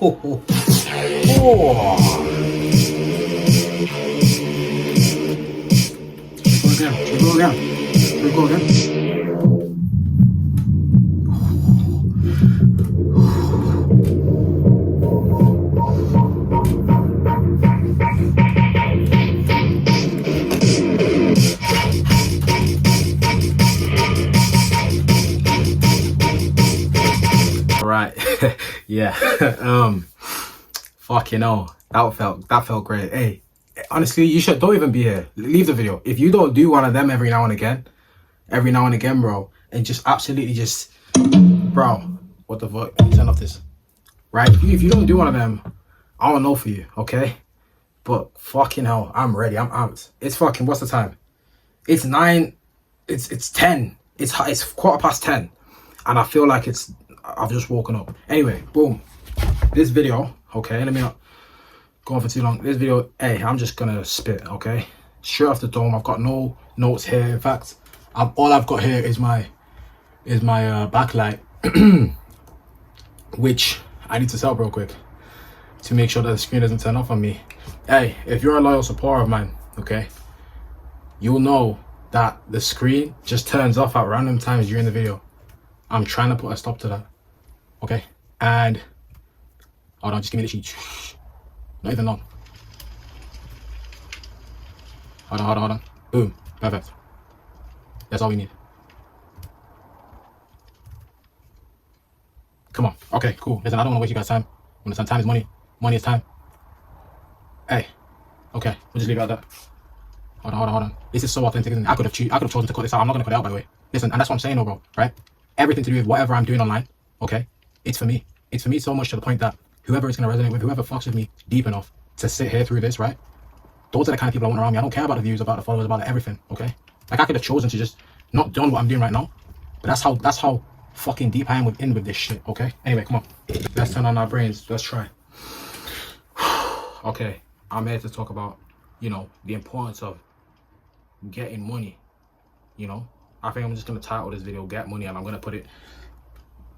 We go again. Right. Yeah. Fucking hell. That felt great. Hey, honestly, you should don't even be here. Leave the video. If you don't do one of them every now and again, bro, and just absolutely just, bro, what the fuck? Turn off this. Right? If you don't do one of them, I don't know for you, okay? But fucking hell, I'm ready. I'm amped. It's fucking, what's the time? It's 9. It's 10. It's 10:15, and I feel like I've just woken up. Anyway, boom. This video, okay, let me not go on for too long. This video, hey, I'm just gonna spit, okay? Straight off the dome. I've got no notes here. In fact, all I've got here is my backlight, which I need to set up real quick to make sure that the screen doesn't turn off on me. Hey, if you're a loyal supporter of mine, okay, you'll know that the screen just turns off at random times during the video. I'm trying to put a stop to that, okay? And hold on, just give me the sheet. Not even long. Hold on. Boom, perfect. That's all we need. Come on. Okay, cool. Listen, I don't want to waste you guys' time. Understand? Time is money. Money is time. Hey. Okay, we'll just leave it at that. Hold on. This is so authentic, isn't it? I could have chosen to cut this out. I'm not gonna cut it out, by the way. Listen, and that's what I'm saying, though, bro. Right? Everything to do with whatever I'm doing online, okay? It's for me. It's for me so much to the point that whoever is gonna resonate with, whoever fucks with me deep enough to sit here through this, right? Those are the kind of people I want around me. I don't care about the views, about the followers, about everything, okay? Like, I could have chosen to just not done what I'm doing right now, but that's how fucking deep I am in with this shit, okay? Anyway, come on. Let's turn on our brains. Let's try. Okay, I'm here to talk about, the importance of getting money, I think I'm just going to title this video, Get Money, and I'm going to put it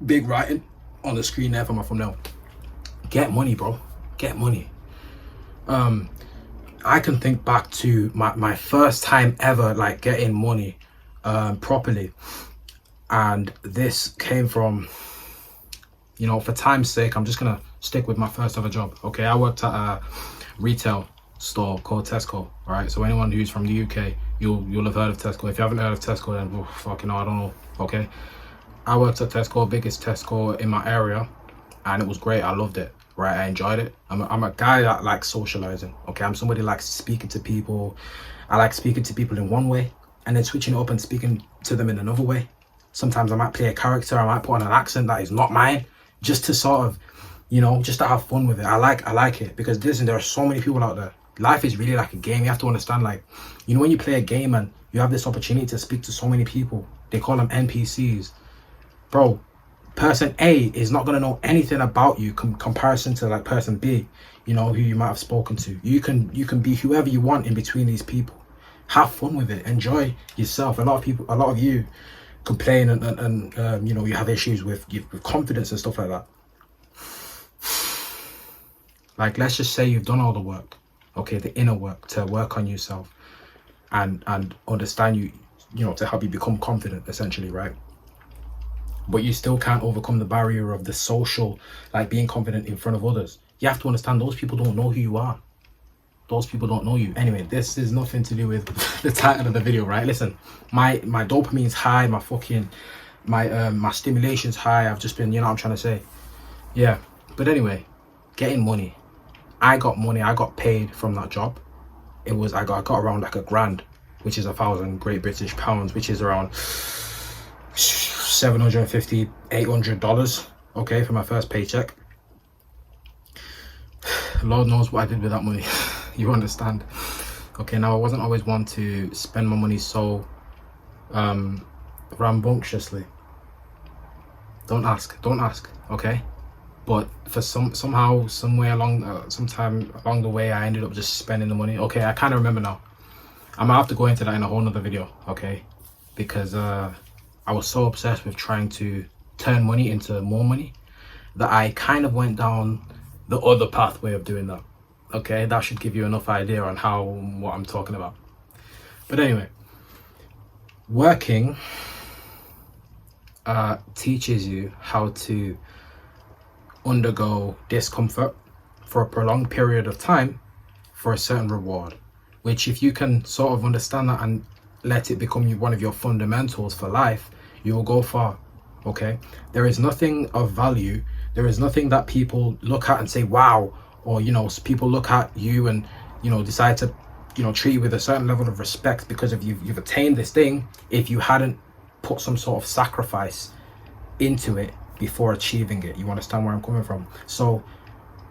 big writing on the screen there for my thumbnail. Get money, bro. Get money. I can think back to my first time ever, like, getting money properly. And this came from, for time's sake, I'm just going to stick with my first ever job. Okay, I worked at a retail store called Tesco, right? So anyone who's from the UK, you'll have heard of Tesco. If you haven't heard of Tesco, then fucking hell, I don't know. Okay, I worked at Tesco, biggest Tesco in my area, and it was great. I loved it, right? I enjoyed it. I'm a guy that likes socializing. Okay, I'm somebody that likes speaking to people. I like speaking to people in one way and then switching it up and speaking to them in another way. Sometimes I might play a character, I might put on an accent that is not mine, just to sort of, just to have fun with it. I like it, because listen, there are so many people out there. Life is really like a game. You have to understand, like, when you play a game and you have this opportunity to speak to so many people, they call them NPCs. Bro, person A is not going to know anything about you comparison to, like, person B, who you might have spoken to. You can be whoever you want in between these people. Have fun with it. Enjoy yourself. A lot of you complain and you have issues with confidence and stuff like that. Like, let's just say you've done all the work, okay, the inner work to work on yourself and understand to help you become confident, essentially, right? But you still can't overcome the barrier of the social, like, being confident in front of others. You have to understand those people don't know who you are. Those people don't know you. Anyway, this is nothing to do with the title of the video, right? Listen, my dopamine's high, my stimulation's high. I've just been, what I'm trying to say. Yeah, but anyway, getting money. I got money. I got paid from that job. I got around like £1,000, which is 1,000 Great British pounds, which is around $750, $800. Okay, for my first paycheck. Lord knows what I did with that money. You understand? Okay, now I wasn't always one to spend my money so rambunctiously. Don't ask, okay? But for somehow, somewhere sometime along the way, I ended up just spending the money. Okay, I kind of remember now. I'm gonna have to go into that in a whole nother video, okay? Because I was so obsessed with trying to turn money into more money that I kind of went down the other pathway of doing that. Okay, that should give you enough idea on what I'm talking about. But anyway, working teaches you how to undergo discomfort for a prolonged period of time for a certain reward, which if you can sort of understand that and let it become one of your fundamentals for life, you will go far. Okay, there is nothing of value, there is nothing that people look at and say wow, or people look at you and decide to treat you with a certain level of respect because of you've attained this thing, if you hadn't put some sort of sacrifice into it before achieving it. You understand where I'm coming from? So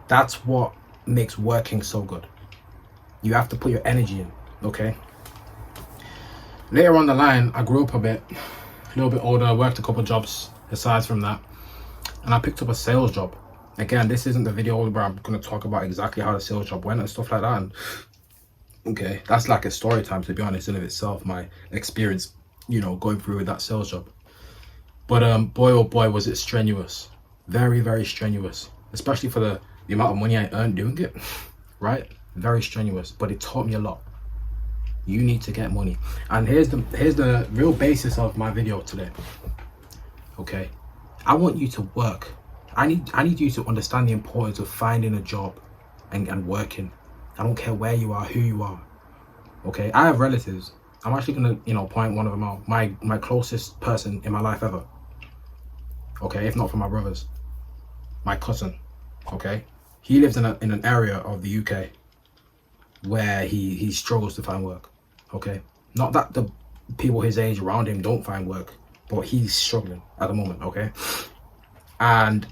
that's what makes working so good. You have to put your energy in. Okay, later on the line, I grew up a little bit older. I worked a couple jobs aside from that, and I picked up a sales job. Again, this isn't the video where I'm going to talk about exactly how the sales job went and stuff like that, and okay, that's like a story time, to be honest, in of itself, my experience going through with that sales job. But boy oh boy was it strenuous. Very, very strenuous, especially for the amount of money I earned doing it. Right, very strenuous, but it taught me a lot. You need to get money, and here's the real basis of my video today. Okay, I want you to work. I need you to understand the importance of finding a job and working. I don't care where you are, who you are. Okay, I have relatives. I'm actually gonna point one of them out. My closest person in my life ever. Okay, if not for my brothers, my cousin. Okay, he lives in an area of the UK where he struggles to find work. Okay, not that the people his age around him don't find work, but he's struggling at the moment. Okay, and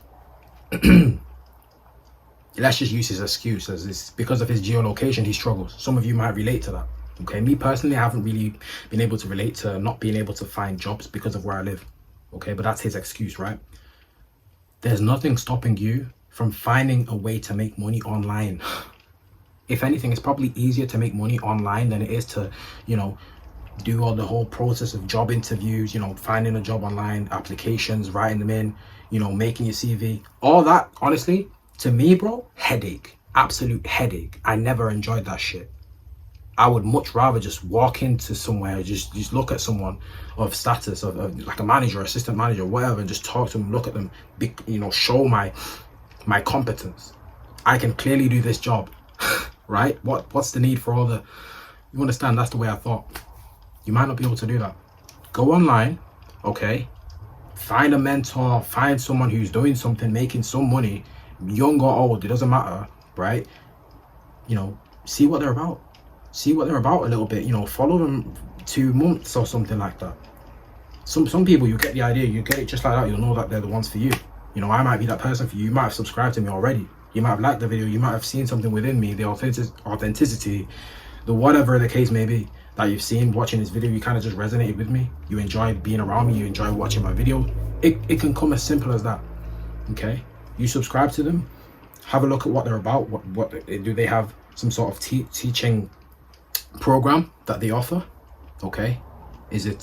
let's just use his excuse as it's because of his geolocation he struggles. Some of you might relate to that. Okay, me personally, I haven't really been able to relate to not being able to find jobs because of where I live. Okay, but that's his excuse, right? There's nothing stopping you from finding a way to make money online. If anything, it's probably easier to make money online than it is to do all the whole process of job interviews, finding a job online, applications, writing them in, making your CV, all that. Honestly, to me, bro, headache, absolute headache. I never enjoyed that shit. I would much rather just walk into somewhere, just look at someone of status, of like a manager, assistant manager, whatever, and just talk to them, look at them, show my competence. I can clearly do this job, right? What's the need for all the, you understand? That's the way I thought. You might not be able to do that. Go online, okay? Find a mentor, find someone who's doing something, making some money, young or old, it doesn't matter, right? See what they're about. See what they're about a little bit, follow them 2 months or something like that. Some people, you get the idea, you get it just like that, you'll know that they're the ones for you. I might be that person for you. You might have subscribed to me already. You might have liked the video. You might have seen something within me, the authenticity, the whatever the case may be that you've seen watching this video. You kind of just resonated with me. You enjoy being around me. You enjoy watching my video. It can come as simple as that. Okay, you subscribe to them, have a look at what they're about. What do they have? Some sort of teaching program that they offer? Okay, is it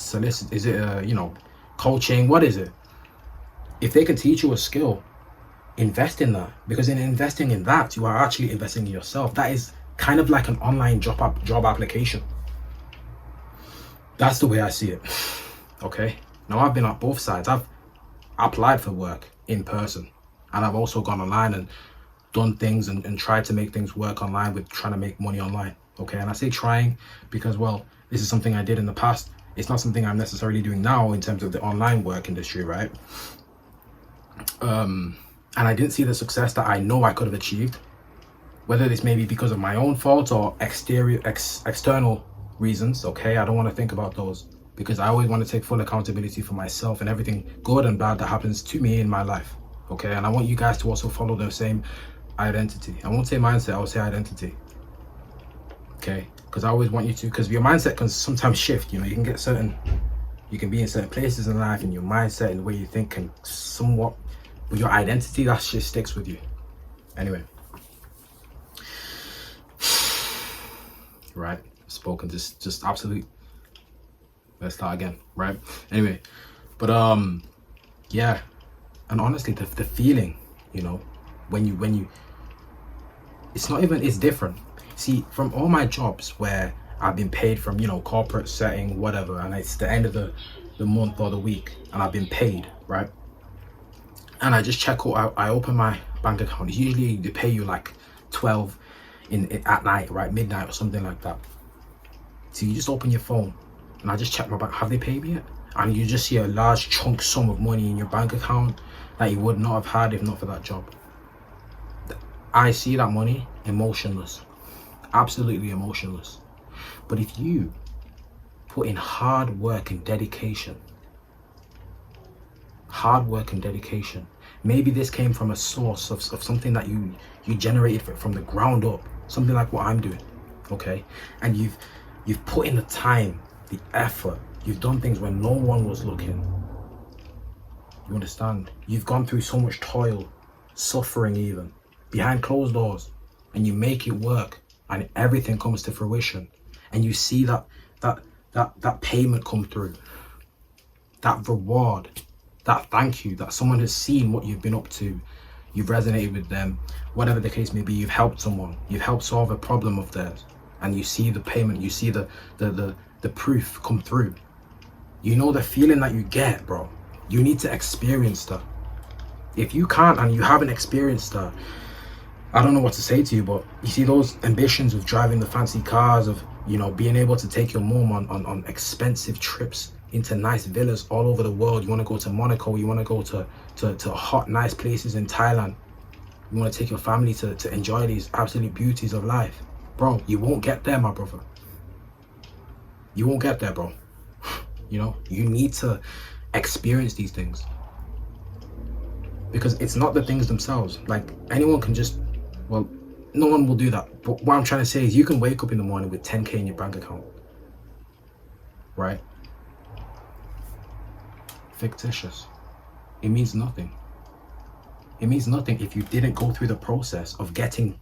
coaching? What is it? If they can teach you a skill, invest in that, because in investing in that, you are actually investing in yourself. That is kind of like an online job application. That's the way I see it. Okay, now I've been at both sides. I've applied for work in person, and I've also gone online and done things and tried to make things work online with trying to make money online. Okay, and I say trying because, well, this is something I did in the past. It's not something I'm necessarily doing now in terms of the online work industry, right? And I didn't see the success that I know I could have achieved, whether this may be because of my own fault or external reasons. Okay, I don't want to think about those, because I always want to take full accountability for myself and everything good and bad that happens to me in my life. Okay, and I want you guys to also follow the same identity. I won't say mindset, I will say identity. Okay, because I always want you to, because your mindset can sometimes shift. You can be in certain places in life, and your mindset and the way you think can somewhat, but your identity, that shit sticks with you. Anyway, right, spoken just absolute. Let's start again, right? Anyway, but yeah, and honestly, the feeling, when it's not even, it's different. See, from all my jobs where I've been paid from, you know, corporate setting, whatever, and it's the end of the month or the week, and I've been paid, right? And I just check out, I open my bank account. Usually they pay you like 12 at night, right? Midnight or something like that. So you just open your phone and I just check my bank. Have they paid me yet? And you just see a large chunk sum of money in your bank account that you would not have had if not for that job. I see that money emotionless, absolutely emotionless. But if you put in hard work and dedication, maybe this came from a source of something that you generated from the ground up, something like what I'm doing, okay? And you've put in the time, the effort, you've done things when no one was looking. You understand? You've gone through so much toil, suffering even, behind closed doors, and you make it work, and everything comes to fruition, and you see that payment come through, that reward, that thank you, that someone has seen what you've been up to, you've resonated with them, whatever the case may be, you've helped someone, you've helped solve a problem of theirs, and you see the payment, you see the proof come through. You know the feeling that you get, bro. You need to experience that. If you can't and you haven't experienced that, I don't know what to say to you, but you see those ambitions of driving the fancy cars, of, you know, being able to take your mom on expensive trips into nice villas all over the world. You want to go to Monaco, you want to go to hot, nice places in Thailand. You want to take your family to enjoy these absolute beauties of life. Bro, you won't get there, my brother. You won't get there, bro. You know, you need to experience these things. Because it's not the things themselves. Like, anyone can just, well, no one will do that. But what I'm trying to say is you can wake up in the morning with 10K in your bank account. Right? Fictitious. It means nothing. It means nothing if you didn't go through the process of getting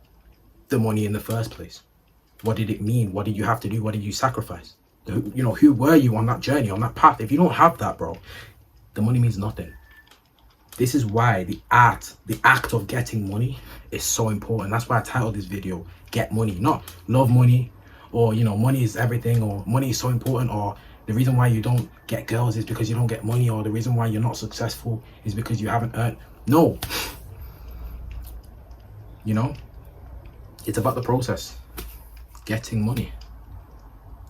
the money in the first place. What did it mean? What did you have to do? What did you sacrifice? You know, who were you on that journey, on that path? If you don't have that, bro, the money means nothing. This is why the act of getting money is so important. That's why I titled this video, Get Money. Not love money, or, you know, money is everything, or money is so important, or the reason why you don't get girls is because you don't get money, or the reason why you're not successful is because you haven't earned. No. You know, it's about the process. Getting money.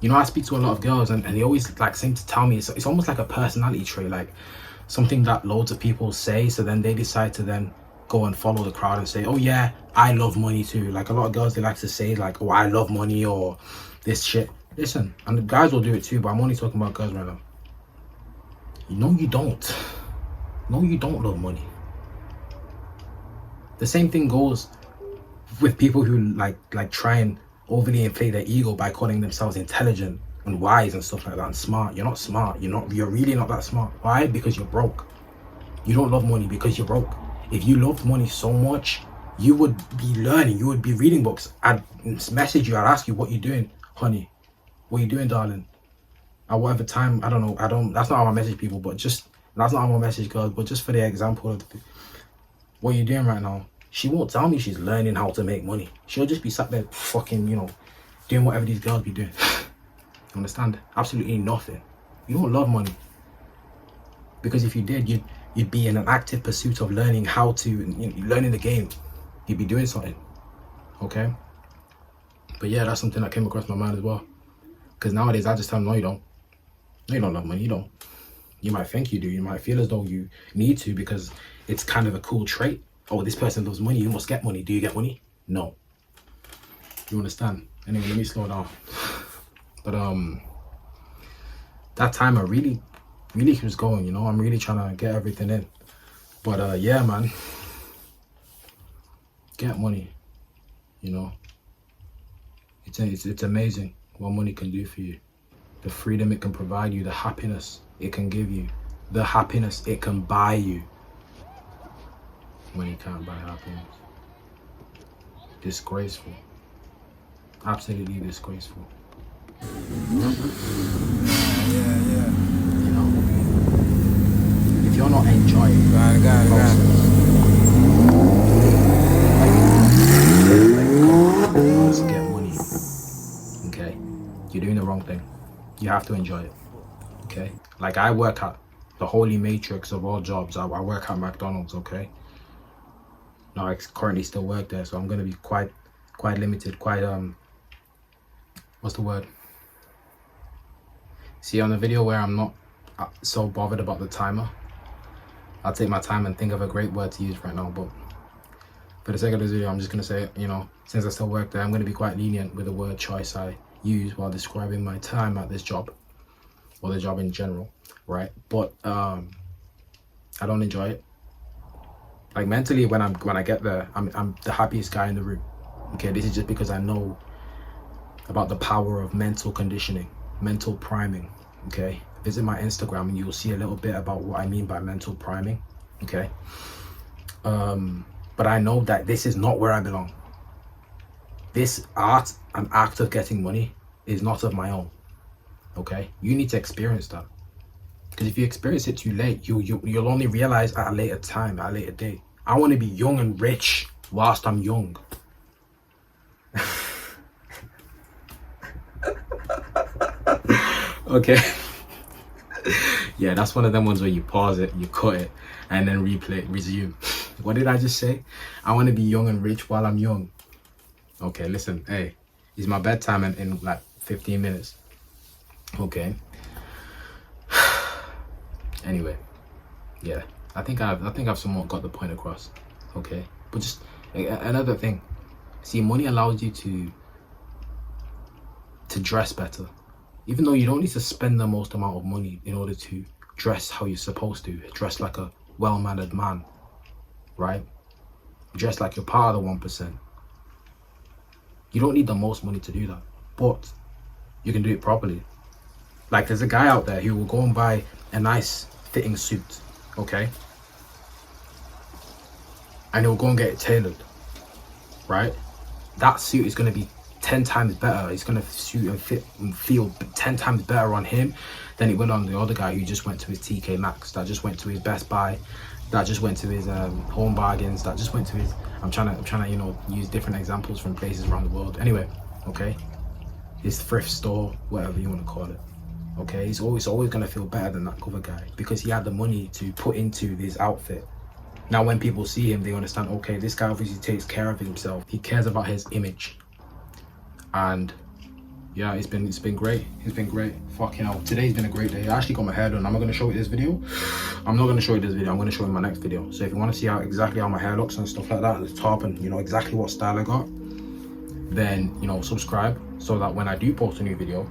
You know, I speak to a lot of girls and they always like seem to tell me it's almost like a personality trait, like something that loads of people say, so then they decide to then go and follow the crowd and say, oh yeah, I love money too. Like a lot of girls, they like to say like, oh, I love money, or this shit. Listen, and the guys will do it too, but I'm only talking about girls right now. No, you don't. No, you don't love money. The same thing goes with people who like try and overly inflate their ego by calling themselves intelligent and wise and stuff like that, and smart. You're not smart. You're really not that smart. Why? Because you're broke. You don't love money because you're broke. If you loved money so much, you would be learning, you would be reading books. I'd message you, I'd ask you, what you doing, honey? What you doing, darling? At whatever time, I don't know, that's not how I message people, but just, that's not how I message girls, but just for the example of what you doing right now, she won't tell me she's learning how to make money. She'll just be sat there fucking, you know, doing whatever these girls be doing. You understand? Absolutely nothing. You don't love money. Because if you did, you'd be in an active pursuit of learning how to, you know, learning the game. You'd be doing something. Okay? But yeah, that's something that came across my mind as well. Because nowadays I just tell them, no, you don't. No, you don't love money. You don't. You might think you do. You might feel as though you need to because it's kind of a cool trait. Oh, this person loves money. You must get money. Do you get money? No. You understand? Anyway, let me slow down. But that time I really keeps going, you know. I'm really trying to get everything in. But yeah, man. Get money. You know. It's amazing what money can do for you. The freedom it can provide you, the happiness it can give you, the happiness it can buy you. Money can't buy happiness. Disgraceful. Absolutely disgraceful. Yeah. You know, if you're not enjoying got it. you're doing the wrong thing. You have to enjoy it. Okay, like I work at the holy matrix of all jobs. I work at McDonald's. Okay, now I currently still work there, so I'm gonna be quite limited, quite what's the word? See, on the video where I'm not so bothered about the timer, I'll take my time and think of a great word to use right now. But for the sake of this video, I'm just gonna say, you know, since I still work there, I'm gonna be quite lenient with the word choice I use while describing my time at this job, or the job in general, right? But I don't enjoy it. Like mentally, when I get there, I'm the happiest guy in the room. Okay, this is just because I know about the power of mental conditioning, mental priming. Okay, visit my Instagram and you'll see a little bit about what I mean by mental priming. Okay, but I know that this is not where I belong. This art and act of getting money is not of my own. Okay, you need to experience that, because if you experience it too late, you'll only realize at a later time, at a later date. I want to be young and rich whilst I'm young. Okay. Yeah, that's one of them ones where you pause it, you cut it, and then resume. What did I just say? I want to be young and rich while I'm young. Okay, listen, hey, it's my bedtime in like 15 minutes. Okay. Anyway, yeah, I think I've somewhat got the point across. Okay, but just another thing. See, money allows you to dress better. Even though you don't need to spend the most amount of money in order to dress how you're supposed to, dress like a well-mannered man, right? Dress like you're part of the 1%. You don't need the most money to do that, but you can do it properly. Like, there's a guy out there who will go and buy a nice fitting suit, okay? And he'll go and get it tailored, right? That suit is going to be 10 times better. It's going to suit and fit and feel 10 times better on him than it will on the other guy who just went to his TK Maxx, that just went to his Best Buy, that just went to his Home Bargains, that just went to his, I'm trying to, you know, use different examples from places around the world. Anyway, okay, his thrift store, whatever you want to call it. Okay, he's always going to feel better than that other guy because he had the money to put into his outfit. Now when people see him, they understand, okay, this guy obviously takes care of himself. He cares about his image. And yeah, it's been great. It's been great. Fucking hell, today's been a great day. I actually got my hair done. I'm not going to show you this video. I'm not going to show you this video. I'm going to show you my next video. So if you want to see exactly how my hair looks and stuff like that at the top, and you know exactly what style I got, then, you know, subscribe so that when I do post a new video,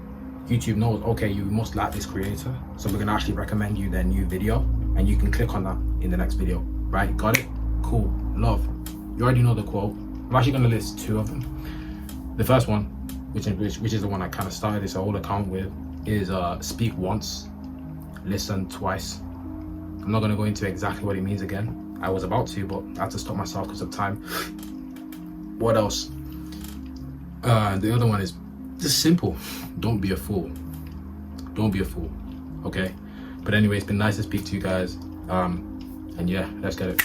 YouTube knows, okay, you must like this creator, so we're gonna actually recommend you their new video, and you can click on that in the next video. Right, got it? Cool. Love. You already know the quote. I'm actually gonna list two of them. The first one, which is the one I kind of started this whole account with, is speak once, listen twice. I'm not gonna go into exactly what it means again. I was about to, but I had to stop myself because of time. What else? The other one is just simple. Don't be a fool. Don't be a fool. Okay? But anyway, it's been nice to speak to you guys. And yeah, let's get it.